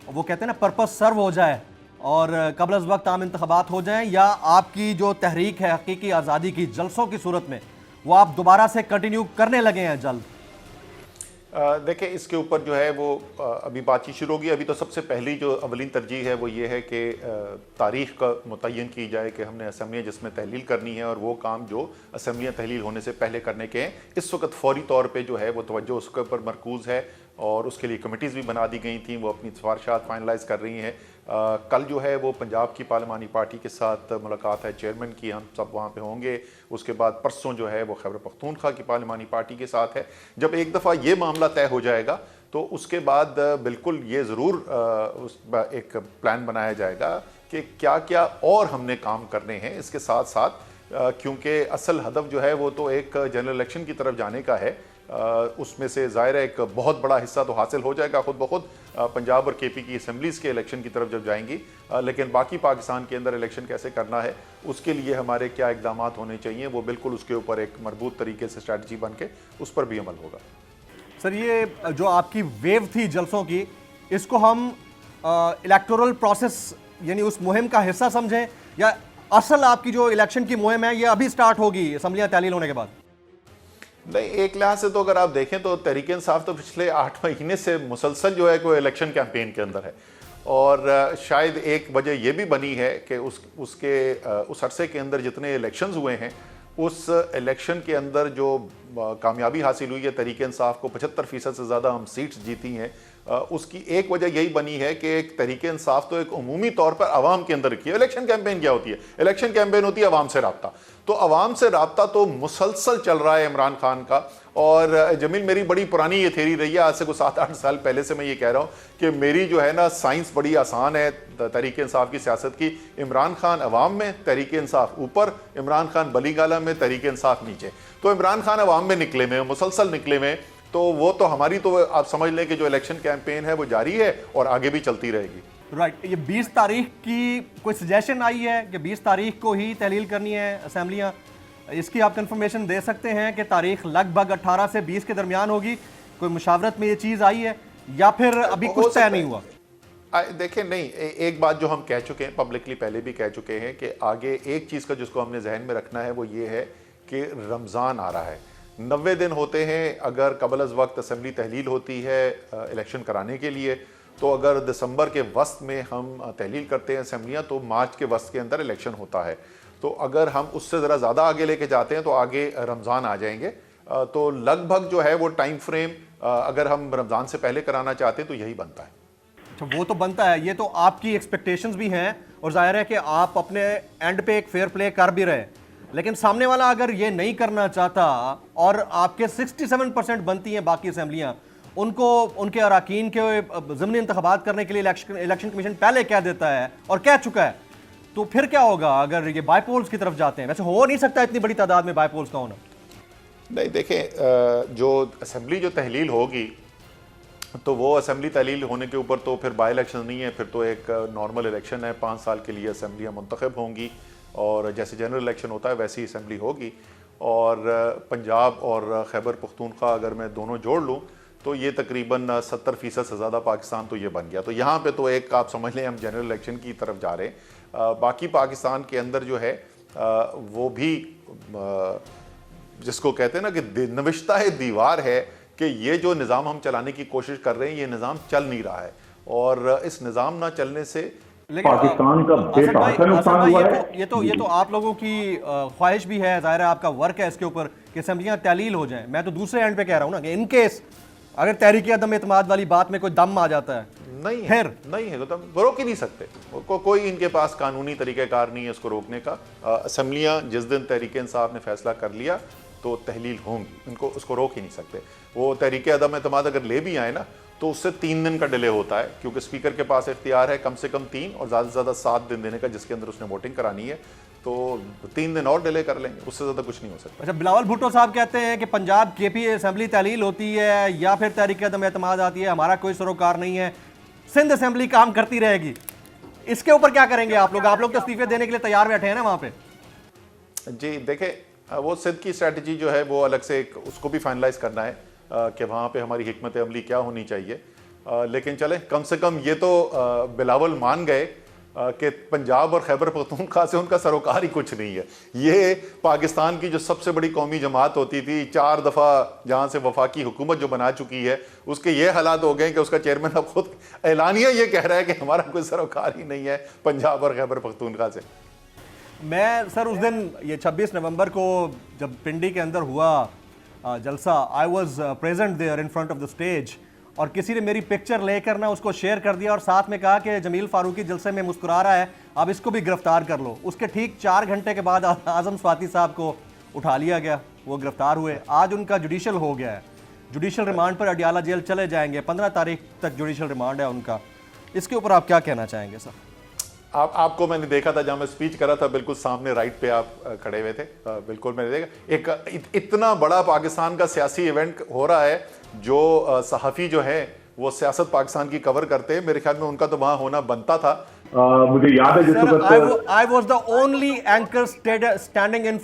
वो कहते हैं ना पर्पस सर्व हो जाए और क़ब्ल अज़ वक्त आम इंतख़ाबात हो जाएं, या आपकी जो तहरीक है हकीकी आज़ादी की जलसों की सूरत में वो आप दोबारा से कंटिन्यू करने लगे हैं जल्द? देखिए, इसके ऊपर जो है वो अभी बातचीत शुरू होगी। अभी तो सबसे पहली जो अवलीन तरजीह है वो ये है कि तारीख़ का मुतय्यन की जाए कि हमने असम्बलियाँ जिसमें तहलील करनी है और वो काम जो असम्बलियाँ तहलील होने से पहले करने के हैं, इस वक्त फ़ौरी तौर पे जो है वो तवज्जो उसके ऊपर मरकूज़ है और उसके लिए कमिटीज़ भी बना दी गई थी, वो अपनी सिफारिशात फाइनलाइज़ कर रही हैं। कल जो है वो पंजाब की पार्लिमानी पार्टी के साथ मुलाकात है चेयरमैन की, हम सब वहाँ पे होंगे। उसके बाद परसों जो है वो खैबर पख्तूनख्वा की पार्लिमानी पार्टी के साथ है। जब एक दफ़ा ये मामला तय हो जाएगा तो उसके बाद बिल्कुल ये ज़रूर एक प्लान बनाया जाएगा कि क्या क्या और हमने काम करने हैं इसके साथ साथ, क्योंकि असल हदफ जो है वो तो एक जनरल इलेक्शन की तरफ जाने का है। उसमें से ज़ाहिर है एक बहुत बड़ा हिस्सा तो हासिल हो जाएगा खुद ब खुद पंजाब और केपी की असम्बलीज़ के इलेक्शन की तरफ जब जाएंगी, लेकिन बाकी पाकिस्तान के अंदर इलेक्शन कैसे करना है, उसके लिए हमारे क्या इक़दाम होने चाहिए, वो बिल्कुल उसके ऊपर एक मरबूत तरीके से स्ट्रैटेजी बन के उस पर भी अमल होगा। सर, ये जो आपकी वेव थी जलसों की, इसको हम इलेक्टोरल प्रोसेस यानी उस मुहिम का हिस्सा समझें, या असल आपकी जो इलेक्शन की मुहिम है ये अभी स्टार्ट होगी असम्बलियाँ तहलील होने के बाद? नहीं, एक लिहाज से तो अगर आप देखें तो तहरीक इंसाफ तो पिछले 8 महीने से मुसलसल जो है कोई इलेक्शन कैंपेन के अंदर है, और शायद एक वजह यह भी बनी है कि उस अरसे के अंदर जितने इलेक्शंस हुए हैं, उस इलेक्शन के अंदर जो कामयाबी हासिल हुई है तहरीक इंसाफ को 75% से ज़्यादा हम सीट्स जीती हैं, उसकी एक वजह यही बनी है कि एक तहरीक इंसाफ तो एक उमूमी तौर पर आवाम के अंदर रखी है। इलेक्शन कैंपेन क्या होती है? इलेक्शन कैंपेन होती है आवाम से रब्ता। तो आवाम से रब्ता तो मुसलसल चल रहा है इमरान खान का। और जमील, मेरी बड़ी पुरानी ये थ्योरी रही है, आज से कुछ 7-8 साल पहले से मैं ये कह रहा हूँ कि मेरी जो है ना साइंस बड़ी आसान है तहरीक इंसाफ की सियासत की। इमरान खान अवाम में, तहरीक इंसाफ ऊपर, इमरान खान बलीगाला में, तहरीक इंसाफ नीचे। तो इमरान खान अवाम में निकले में, मुसलसल निकले में, तो वो तो हमारी तो आप समझ लें कि जो इलेक्शन कैंपेन है वो जारी है और आगे भी चलती रहेगी। राइट। ये 20 तारीख की कोई सजेशन आई है कि 20 तारीख को ही तहलील करनी है असेंबलियाँ? इसकी आप कंफर्मेशन दे सकते हैं कि तारीख लगभग 18 से 20 के दरमियान होगी? कोई मुशावरत में ये चीज़ आई है या फिर अभी कुछ तय नहीं हुआ? देखिए, नहीं, एक बात जो हम कह चुके हैं पब्लिकली, पहले भी कह चुके हैं कि आगे एक चीज़ का जिसको हमने जहन में रखना है वो ये है कि रमज़ान आ रहा है, 90 दिन होते हैं। अगर क़ब्ल अज़ वक्त असेंबली तहलील होती है इलेक्शन कराने के लिए, तो अगर दिसंबर के वस्त में हम तहलील करते हैं असेंबलियाँ, तो मार्च के वस्त के अंदर इलेक्शन होता है। तो अगर हम उससे ज़रा ज़्यादा आगे लेके जाते हैं तो आगे रमज़ान आ जाएंगे। तो लगभग जो है वो टाइम फ्रेम अगर हम रमज़ान से पहले कराना चाहते हैं तो यही बनता है। अच्छा, वो तो बनता है, ये तो आपकी एक्सपेक्टेशंस भी हैं और जाहिर है कि आप अपने एंड पे एक फेयर प्ले कर भी रहे, लेकिन सामने वाला अगर ये नहीं करना चाहता और आपके 67% बनती हैं बाकी असेंबलियां, उनको उनके अरकान के ज़मीनी इंतखाबात करने के लिए इलेक्शन कमीशन पहले कह देता है और कह चुका है, तो फिर क्या होगा अगर ये बाईपोल्स की तरफ जाते हैं? वैसे हो नहीं सकता इतनी बड़ी तादाद में बाईपोल्स का होना। नहीं, देखें, जो असेंबली जो तहलील होगी तो वो असेंबली तहलील होने के ऊपर तो फिर बाई इलेक्शन नहीं है, फिर तो एक नॉर्मल इलेक्शन है। 5 साल के लिए असेंबलियाँ मुंतखब होंगी और जैसे जनरल इलेक्शन होता है वैसी असेंबली होगी। और पंजाब और खैबर पख्तूनख्वा अगर मैं दोनों जोड़ लूँ तो ये तकरीबन 70% से ज़्यादा पाकिस्तान तो ये बन गया। तो यहाँ पे तो एक आप समझ लें हम जनरल इलेक्शन की तरफ जा रहे हैं। बाकी पाकिस्तान के अंदर जो है वो भी जिसको कहते हैं ना कि नविश्ता है दीवार है कि ये जो निज़ाम हम चलाने की कोशिश कर रहे हैं ये निज़ाम चल नहीं रहा है और इस निज़ाम ना चलने से पाकिस्तान का बेतहाशा नुकसान हुआ है। ये तो आप लोगों की ख्वाहिश भी है, जाहिर है आपका वर्क है इसके ऊपर कि असेंबलियां तहलील हो जाएं। मैं तो दूसरे एंड पे कह रहा हूं ना कि इन केस अगर तहरीक अदम एतमाद वाली बात में कोई दम आ जाता है, नहीं है तो रोक ही नहीं सकते। कोई इनके पास कानूनी तरीक़ाकार नहीं है इसको रोकने का। असेंबलियां जिस दिन तहरीक इंसाफ ने फैसला कर लिया तो तहलील होंगी, इनको उसको रोक ही नहीं सकते। वो तहरीक अदम एतमाद अगर ले भी आए ना तो उससे 3 दिन का डिले होता है, क्योंकि स्पीकर के पास इख्तियार है कम से कम 3 और ज़्यादा से ज़्यादा 7 दिन देने का, जिसके अंदर उसने वोटिंग करानी है। तो 3 दिन और डिले कर लेंगे, उससे ज़्यादा कुछ नहीं हो सकता। अच्छा, बिलावल भुट्टो साहब कहते हैं कि पंजाब केपी असेंबली तहलील होती है या फिर तहरीक अदम एतमाद आती है, हमारा कोई सरोकार नहीं है, सिंध असेंबली काम करती रहेगी। इसके ऊपर क्या करेंगे आप लोग? आप लोग तो इस्तीफे देने के लिए तैयार बैठे हैं ना वहाँ पे। जी देखें, वो सिंध की स्ट्रैटेजी जो है वो अलग से एक उसको भी फाइनलाइज करना है कि वहाँ पे हमारी हिकमत अमली क्या होनी चाहिए। लेकिन चले, कम से कम ये तो बिलावल मान गए कि पंजाब और खैबर पख्तूनख्वा से उनका सरोकार ही कुछ नहीं है। ये पाकिस्तान की जो सबसे बड़ी कौमी जमात होती थी, 4 दफ़ा जहाँ से वफाकी हुकूमत जो बना चुकी है, उसके ये हालात हो गए कि उसका चेयरमैन अब खुद ऐलानिया ये कह रहा है कि हमारा कोई सरोकार ही नहीं है पंजाब और खैबर पख्तूनख्वा से। मैं सर उस दिन ये 26 नवंबर को जब पिंडी के अंदर हुआ जलसा, I was present there in front of the stage, और किसी ने मेरी पिक्चर लेकर ना उसको शेयर कर दिया और साथ में कहा कि जमील फारूकी जलसे में मुस्कुरा रहा है, अब इसको भी गिरफ्तार कर लो। उसके ठीक 4 घंटे के बाद आजम स्वाति साहब को उठा लिया गया, वो गिरफ्तार हुए। आज उनका जुडिशल हो गया है, जुडिशल रिमांड पर अडियाला जेल चले जाएंगे। 15 तारीख तक जुडिशल रिमांड है उनका। इसके ऊपर आप क्या कहना चाहेंगे सर? आपको मैंने देखा था जहां मैं स्पीच कर रहा था, बिल्कुल सामने राइट पे आप खड़े हुए थे। बिल्कुल मैंने देखा एक इतना बड़ा पाकिस्तान का सियासी इवेंट हो रहा है, जो सहाफ़ी जो है वो सियासत पाकिस्तान की कवर करते हैं, मेरे ख्याल में उनका तो वहां होना बनता था। मुझे याद है जिस वक्त I was the only anchor standing in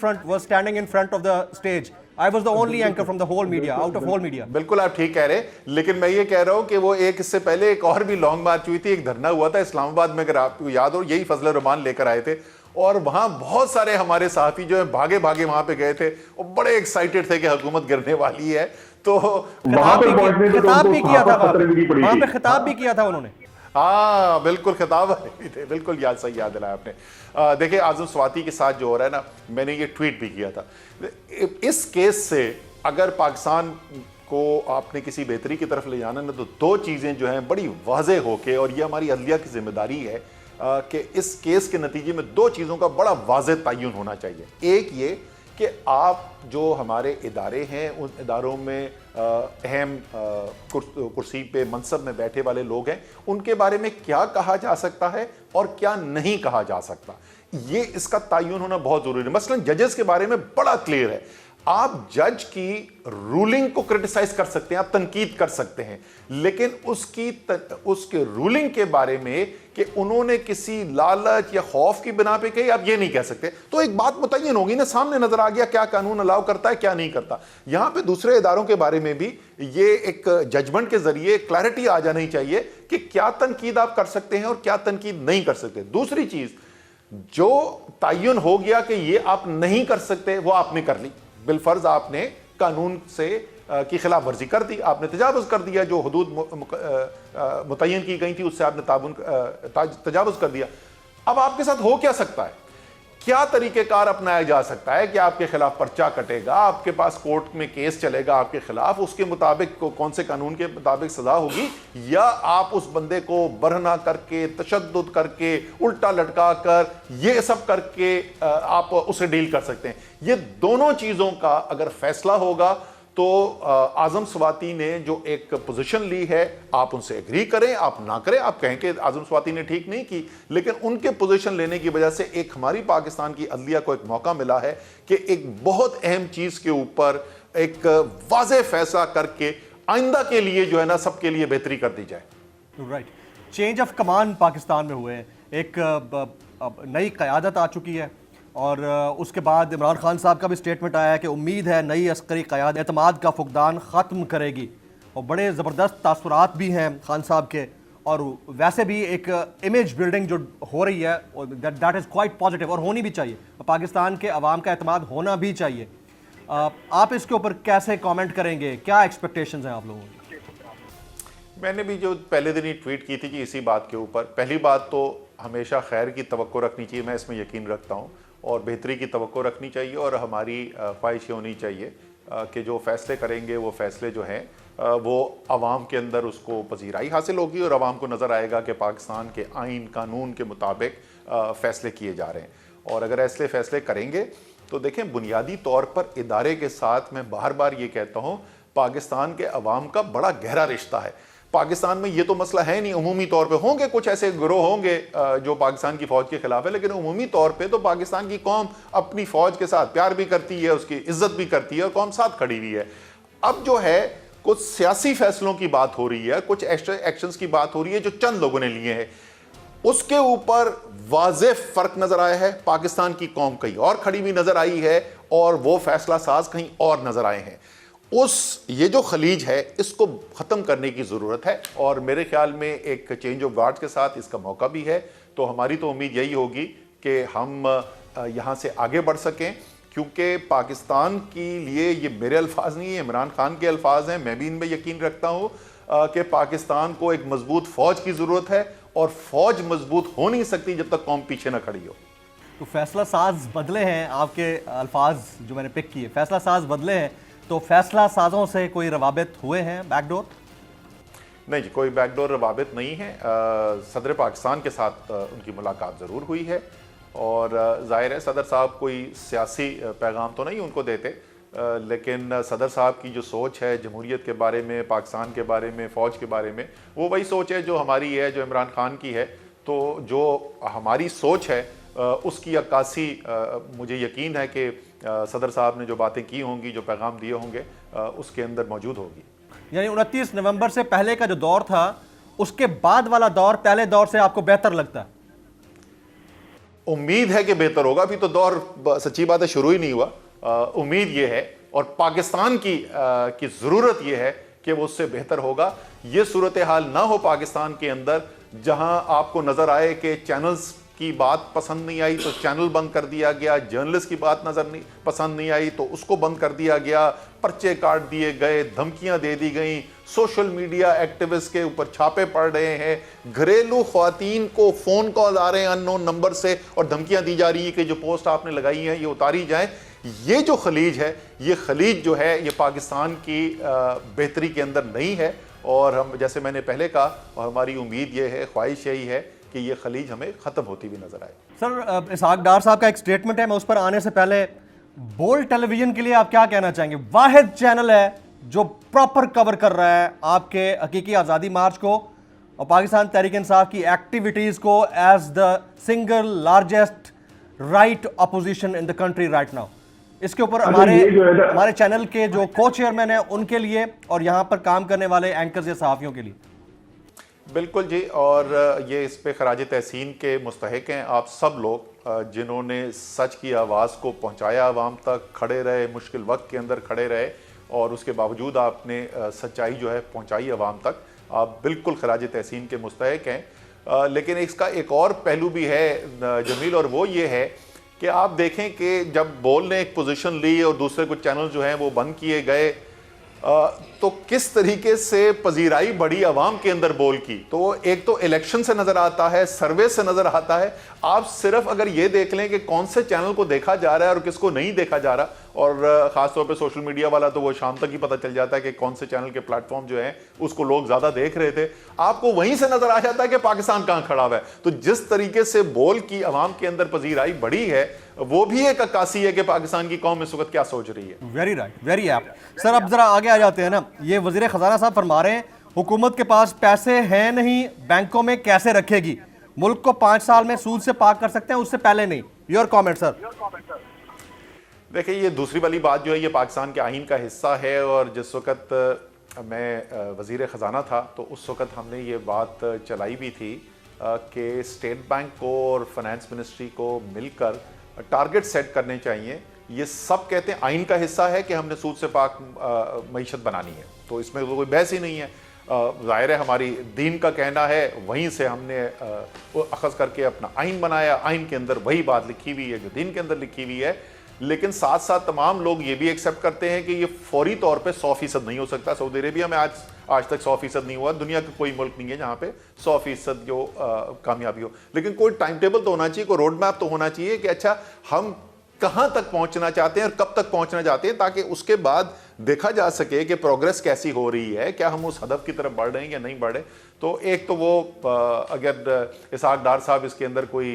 front of the stage. I was the only anchor from the whole media, out of whole media. बिल्कुल आप ठीक कह रहे हैं, लेकिन मैं ये कह रहा हूँ कि वो एक इससे पहले एक और भी लॉन्ग मार्च हुई थी, एक धरना हुआ था इस्लामाबाद में, अगर आपको याद हो, यही फजल रहमान लेकर आए थे और वहां बहुत सारे हमारे सहाफ़ी जो है भागे भागे वहां पे गए थे और बड़े एक्साइटेड थे कि हुकूमत गिरने वाली है। तो खिताब भी किया था वहां पे, खिताब भी किया था उन्होंने। हाँ बिल्कुल, खिताब भी थे, बिल्कुल याद, सही याद दिलाया आपने। देखिए, आजम स्वाति के साथ जो हो रहा है ना, मैंने ये ट्वीट भी किया था। इस केस से अगर पाकिस्तान को आपने किसी बेहतरी की तरफ ले जाना ना, तो 2 चीज़ें जो हैं बड़ी वाज़ेह होके, और ये हमारी अदलिया की जिम्मेदारी है कि इस केस के नतीजे में 2 चीज़ों का बड़ा वाज़ेह तयन होना चाहिए। एक ये कि आप जो हमारे इदारे हैं, उन इदारों में अहम कुर्सी पे मनसब में बैठे वाले लोग हैं, उनके बारे में क्या कहा जा सकता है और क्या नहीं कहा जा सकता, ये इसका तयन होना बहुत जरूरी है। मसलन जजेस के बारे में बड़ा क्लियर है, आप जज की रूलिंग को क्रिटिसाइज कर सकते हैं, आप तनकीद कर सकते हैं, लेकिन उसके रूलिंग के बारे में कि उन्होंने किसी लालच या खौफ की बिना पे कही, आप ये नहीं कह सकते। तो एक बात मुतय्यन होगी ना, सामने नजर आ गया क्या कानून अलाउ करता है क्या नहीं करता। यहां पे दूसरे इदारों के बारे में भी ये एक जजमेंट के जरिए क्लैरिटी आ जानी चाहिए कि क्या तनकीद आप कर सकते हैं और क्या तनकीद नहीं कर सकते। दूसरी चीज, जो तयन हो गया कि ये आप नहीं कर सकते, वो आपने कर ली, बिलफर्ज आपने कानून से की खिलाफ वर्जी कर दी, आपने तजावुज कर दिया, जो हदूद मुतय्यन की गई थी उससे आपने तजावुज कर दिया। अब आपके साथ हो क्या सकता है क्या तरीकेकार अपनाया जा सकता है कि आपके खिलाफ पर्चा कटेगा, आपके पास कोर्ट में केस चलेगा आपके खिलाफ, उसके मुताबिक कौन से कानून के मुताबिक सजा होगी, या आप उस बंदे को बरहना करके, तशद्दुद करके, उल्टा लटका कर, ये सब करके आप उसे डील कर सकते हैं। ये दोनों चीजों का अगर फैसला होगा तो आजम स्वाति ने जो एक पोजीशन ली है, आप उनसे एग्री करें, आप ना करें, आप कहें कि आजम स्वाति ने ठीक नहीं की, लेकिन उनके पोजीशन लेने की वजह से एक हमारी पाकिस्तान की अदलिया को एक मौका मिला है कि एक बहुत अहम चीज के ऊपर एक वाज़ेह फैसला करके आइंदा के लिए जो है ना सबके लिए बेहतरी कर दी जाए। राइट, चेंज ऑफ कमान पाकिस्तान में हुए हैं, एक नई क़यादत आ चुकी है और उसके बाद इमरान खान साहब का भी स्टेटमेंट आया है कि उम्मीद है नई अस्करी क़यादत एतमाद का फुकदान ख़त्म करेगी, और बड़े ज़बरदस्त तासुरात भी हैं खान साहब के, और वैसे भी एक इमेज बिल्डिंग जो हो रही है दैट इज़ क्वाइट पॉजिटिव, और होनी भी चाहिए, पाकिस्तान के अवाम का एतमाद होना भी चाहिए। आप इसके ऊपर कैसे कमेंट करेंगे, क्या एक्सपेक्टेशंस हैं आप लोगों की? मैंने भी जो पहले दिन ही ट्वीट की थी कि इसी बात के ऊपर, पहली बात तो हमेशा खैर की तवक्को रखनी चाहिए, मैं इसमें यकीन रखता हूँ, और बेहतरी की तवक्को रखनी चाहिए, और हमारी ख्वाहिश होनी चाहिए कि जो फैसले करेंगे वो फैसले जो हैं वो आवाम के अंदर उसको पजीराई हासिल होगी, और आवाम को नज़र आएगा कि पाकिस्तान के आइन कानून के मुताबिक फ़ैसले किए जा रहे हैं। और अगर ऐसे फैसले करेंगे तो देखें, बुनियादी तौर पर इदारे के साथ मैं बार बार ये कहता हूँ, पाकिस्तान के अवाम का बड़ा गहरा रिश्ता है। पाकिस्तान में ये तो मसला है नहीं, उमूमी तौर पे होंगे कुछ ऐसे गिरोह होंगे जो पाकिस्तान की फौज के खिलाफ है, लेकिन उमूमी तौर पे तो पाकिस्तान की कौम अपनी फौज के साथ प्यार भी करती है, उसकी इज्जत भी करती है, और कौम साथ खड़ी हुई है। अब जो है कुछ सियासी फैसलों की बात हो रही है, कुछ एक्स्ट्रा एक्शंस की बात हो रही है जो चंद लोगों ने लिए हैं, उसके ऊपर वाज़ेह फर्क नजर आया है। पाकिस्तान की कौम कहीं और खड़ी हुई नजर आई है, और वो फैसला साज कहीं और नजर आए हैं। ये जो खलीज है इसको ख़त्म करने की ज़रूरत है, और मेरे ख्याल में एक चेंज ऑफ गार्ड के साथ इसका मौका भी है। तो हमारी तो उम्मीद यही होगी कि हम यहाँ से आगे बढ़ सकें, क्योंकि पाकिस्तान के लिए ये मेरे अल्फाज नहीं है, इमरान खान के अल्फाज हैं। मैं भी इनमें यकीन रखता हूँ कि पाकिस्तान को एक मजबूत फ़ौज की ज़रूरत है, और फ़ौज मजबूत हो नहीं सकती जब तक कौम पीछे ना खड़ी हो। तो फैसला साज बदले हैं, आपके अल्फाज जो मैंने पिक किए, फैसला साज बदले हैं, तो फैसला साजों से कोई रवाबित हुए हैं, बैकडोर? नहीं जी, कोई बैकडोर रवाबित नहीं है। सदर पाकिस्तान के साथ उनकी मुलाकात ज़रूर हुई है, और ज़ाहिर है सदर साहब कोई सियासी पैगाम तो नहीं उनको देते, लेकिन सदर साहब की जो सोच है जमहूरियत के बारे में, पाकिस्तान के बारे में, फ़ौज के बारे में, वो वही सोच है जो हमारी है, जो इमरान खान की है। तो जो हमारी सोच है उसकी अक्कासी मुझे यकीन है कि सदर साहब ने जो बातें की होंगी, जो पैगाम दिए होंगे, उसके अंदर मौजूद होगी। यानी 29 नवंबर से पहले का जो दौर था, उसके बाद वाला दौर पहले दौर से आपको बेहतर लगता है? उम्मीद है कि बेहतर होगा। अभी तो दौर, सच्ची बात है, शुरू ही नहीं हुआ। उम्मीद ये है, और पाकिस्तान की ज़रूरत ये है कि वो उससे बेहतर होगा। ये सूरत हाल ना हो पाकिस्तान के अंदर जहां आपको नज़र आए कि चैनल्स की बात पसंद नहीं आई तो चैनल बंद कर दिया गया, जर्नलिस्ट की बात पसंद नहीं आई तो उसको बंद कर दिया गया, पर्चे काट दिए गए, धमकियां दे दी गई, सोशल मीडिया एक्टिविस्ट के ऊपर छापे पड़ रहे हैं, घरेलू ख्वातीन को फ़ोन कॉल आ रहे हैं अननोन नंबर से, और धमकियां दी जा रही है कि जो पोस्ट आपने लगाई है ये उतारी जाए। ये जो खलीज है, ये खलीज जो है, ये पाकिस्तान की बेहतरी के अंदर नहीं है, और हम, जैसे मैंने पहले कहा, और हमारी उम्मीद ये है, ख्वाहिश यही है कि ये खलीज हमें ख़त्म होती हुई नजर आए। सर, इसहाक डार साहब का एक स्टेटमेंट है, मैं उस पर आने से पहले बोल्ड टेलीविजन के लिए आप क्या कहना चाहेंगे? वाहिद चैनल है जो प्रॉपर कवर कर रहा है आपके हकीकी आज़ादी मार्च को और पाकिस्तान तहरीक इंसाफ की एक्टिविटीज़ को as the single largest right opposition in the country right now. इसके ऊपर हमारे चैनल के जो को चेयरमैन हैं उनके लिए, और यहाँ पर काम करने वाले एंकर्स या सहाफ़ियों के लिए। बिल्कुल जी, और ये इस पे खराज तहसीन के मुस्तहिक हैं आप सब लोग, जिन्होंने सच की आवाज़ को पहुंचाया आवाम तक, खड़े रहे, मुश्किल वक्त के अंदर खड़े रहे, और उसके बावजूद आपने सच्चाई जो है पहुंचाई आवाम तक। आप बिल्कुल खराज तहसीन के मुस्तहिक हैं। लेकिन इसका एक और पहलू भी है जमील, और वो ये है कि आप देखें कि जब बोल ने एक पोजीशन ली और दूसरे कुछ चैनल जो हैं वो बंद किए गए, तो किस तरीके से पजीराई बढ़ी अवाम के अंदर बोल की, तो एक तो इलेक्शन से नजर आता है, सर्वे से नजर आता है। आप सिर्फ अगर ये देख लें कि कौन से चैनल को देखा जा रहा है और किसको नहीं देखा जा रहा, और खासतौर पे सोशल मीडिया वाला तो वो शाम तक ही पता चल जाता है कि कौन से चैनल के प्लेटफॉर्म जो है उसको लोग ज्यादा देख रहे थे, आपको वहीं से नजर आ जाता है कि पाकिस्तान कहां खड़ा हुआ है। तो जिस तरीके से बोल की अवाम के अंदर पजीराई बढ़ी है, वो भी एक अक्कासी है कि पाकिस्तान की कौम इस वक्त क्या सोच रही है। Very right, very apt. Sir अब जरा आगे आ जाते हैं ना, ये वजीर खजाना साहब फरमा रहे हैं हुकूमत के पास पैसे हैं नहीं, बैंकों में कैसे रखेगी, मुल्क को 5 साल में सूद से पाक कर सकते हैं, उससे पहले नहीं। Your comment sir. देखिए, ये दूसरी वाली बात जो है ये पाकिस्तान के आईन का हिस्सा है, और जिस वक्त मैं वजीर ख़जाना था तो उस वक्त हमने ये बात चलाई भी थी कि स्टेट बैंक को और फाइनेंस मिनिस्ट्री को मिलकर टारगेट सेट करने चाहिए। ये सब कहते हैं आइन का हिस्सा है कि हमने सूद से पाक मईशत बनानी है, तो इसमें तो कोई बहस ही नहीं है। ज़ाहिर है हमारी दीन का कहना है, वहीं से हमने अखज़ करके अपना आइन बनाया, आइन के अंदर वही बात लिखी हुई है जो दीन के अंदर लिखी हुई है। लेकिन साथ साथ तमाम लोग ये भी एक्सेप्ट करते हैं कि ये फौरी तौर पे 100% नहीं हो सकता। सऊदी अरेबिया में आज तक 100% नहीं हुआ, दुनिया का कोई मुल्क नहीं है जहाँ पे 100% जो कामयाबी हो। लेकिन कोई टाइम टेबल तो होना चाहिए, कोई रोड मैप तो होना चाहिए कि अच्छा हम कहाँ तक पहुँचना चाहते हैं और कब तक पहुँचना चाहते हैं, ताकि उसके बाद देखा जा सके कि प्रोग्रेस कैसी हो रही है, क्या हम उस हदफ की तरफ बढ़ रहे हैं या नहीं बढ़ रहे। तो एक तो वो अगर इसहाक डार साहब इसके अंदर कोई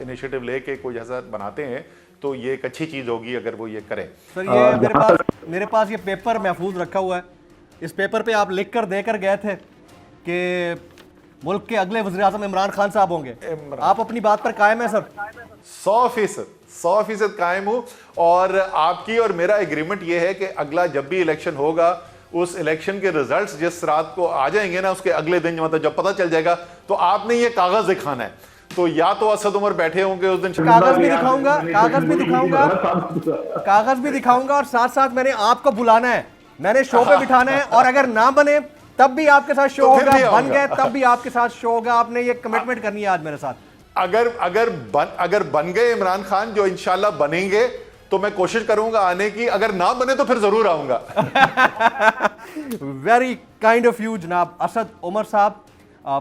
इनिशिएटिव लेके कोई ऐसा बनाते हैं तो ये एक अच्छी चीज होगी अगर वो ये करें। सर ये मेरे पास ये पेपर महफूज रखा हुआ है, इस पेपर पे आप लिख कर देकर गए थे कि मुल्क के अगले वज़ीर आज़म इमरान खान साहब होंगे। आप अपनी बात पर कायम है सर? 100% कायम हूं, और आपकी और मेरा एग्रीमेंट ये है कि अगला जब भी इलेक्शन होगा, उस इलेक्शन के रिजल्ट्स जिस रात को आ जाएंगे ना, उसके अगले दिन मतलब जब पता चल जाएगा, तो आपने ये कागज दिखाना है। तो या तो असद उमर बैठे होंगे उस दिन, कागज भी दिखाऊंगा, कागज भी दिखाऊंगा और साथ साथ मैंने आपको बुलाना है, मैंने शो पे बिठाना है, और अगर ना बने तब भी आपके साथ शो होगा, बन गए तब भी आपके साथ शो होगा। आपने ये कमिटमेंट करनी है आज मेरे साथ। अगर बन गए इमरान खान, जो इंशाल्लाह बनेंगे, तो मैं कोशिश करूंगा आने की। अगर ना बने तो फिर जरूर आऊंगा। वेरी काइंड ऑफ यू जनाब असद उमर साहब,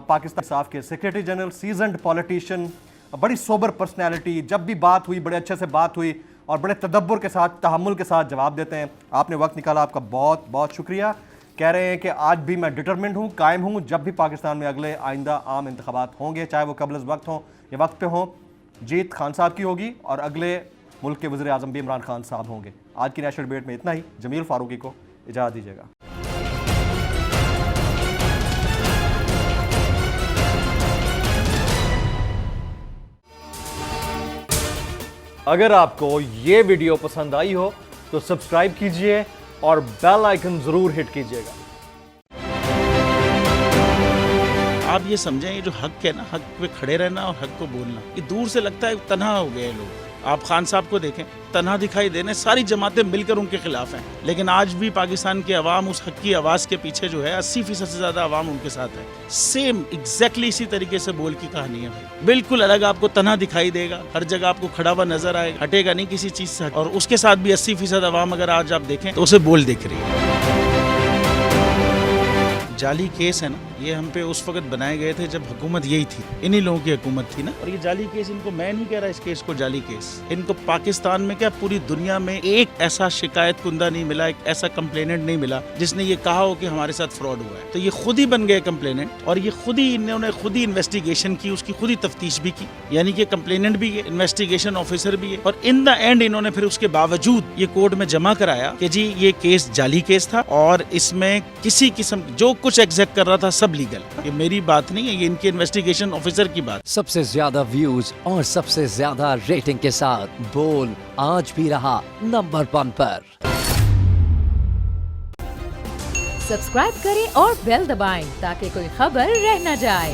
पाकिस्तान साफ के सेक्रेटरी जनरल, सीजन्ड पॉलिटिशियन, बड़ी सोबर पर्सनैलिटी। जब भी बात हुई बड़े अच्छे से बात हुई और बड़े तदब्बर के साथ, तहम्मुल के साथ जवाब देते हैं। आपने वक्त निकाला, आपका बहुत बहुत शुक्रिया। कह रहे हैं कि आज भी मैं डिटरमिन्ड हूँ, कायम हूँ, जब भी पाकिस्तान में अगले आइंदा आम इंतखाबात होंगे, चाहे वो कबल वक्त हों या वक्त पे हों, जीत खान साहब की होगी और अगले मुल्क के वज़ीर आज़म भी इमरान खान साहब होंगे। आज की नेशनल डिबेट में इतना ही। जमील फारूकी को इजाज़त दीजिएगा। अगर आपको ये वीडियो पसंद आई हो तो सब्सक्राइब कीजिए और बेल आइकन जरूर हिट कीजिएगा। आप ये समझें, ये जो हक है ना, हक पे खड़े रहना और हक को बोलना, ये दूर से लगता है तन्हा हो गए लोग। आप खान साहब को देखें, तन्हा दिखाई देने, सारी जमातें मिलकर उनके खिलाफ हैं, लेकिन आज भी पाकिस्तान के अवाम उस हक की आवाज़ के पीछे जो है 80% से ज़्यादा अवाम उनके साथ है। सेम एग्जैक्टली इसी तरीके से बोल की कहानी है भाई, बिल्कुल अलग आपको तन्हा दिखाई देगा, हर जगह आपको खड़ा हुआ नजर आएगा, हटेगा नहीं किसी चीज़ से, और उसके साथ भी 80% अवाम अगर आज आप देखें तो उसे बोल दिख रही है। जाली केस है ना, ये हम पे उस वक्त बनाए गए थे जब हुकूमत यही थी, इन्हीं लोगों की हुकूमत थी ना। और ये जाली केस, इनको मैं नहीं कह रहा इस केस को जाली केस, इनको पाकिस्तान में क्या पूरी दुनिया में एक ऐसा शिकायत कुंदा नहीं मिला, एक ऐसा कंप्लेनेंट नहीं मिला जिसने ये कहा हो कि हमारे साथ फ्रॉड हुआ है। तो ये खुद ही बन गए कंप्लेनेंट, और ये खुद ही इन्होंने खुद ही इन्वेस्टिगेशन की, उसकी खुद ही तफ्तीश भी की, यानी कि कंप्लेनेंट भी है, इन्वेस्टिगेशन ऑफिसर भी है, और इन द एंड इन्होंने फिर उसके बावजूद ये कोर्ट में जमा कराया कि जी ये केस जाली केस था और इसमें किसी किस्म जो कुछ एग्जैक्ट कर रहा था सब लीगल। ये मेरी बात नहीं है, ये इनके इन्वेस्टिगेशन ऑफिसर की बात। सबसे ज्यादा व्यूज और सबसे ज्यादा रेटिंग के साथ बोल आज भी रहा नंबर 1 पर। सब्सक्राइब करें और बेल दबाएं ताकि कोई खबर रह न जाए।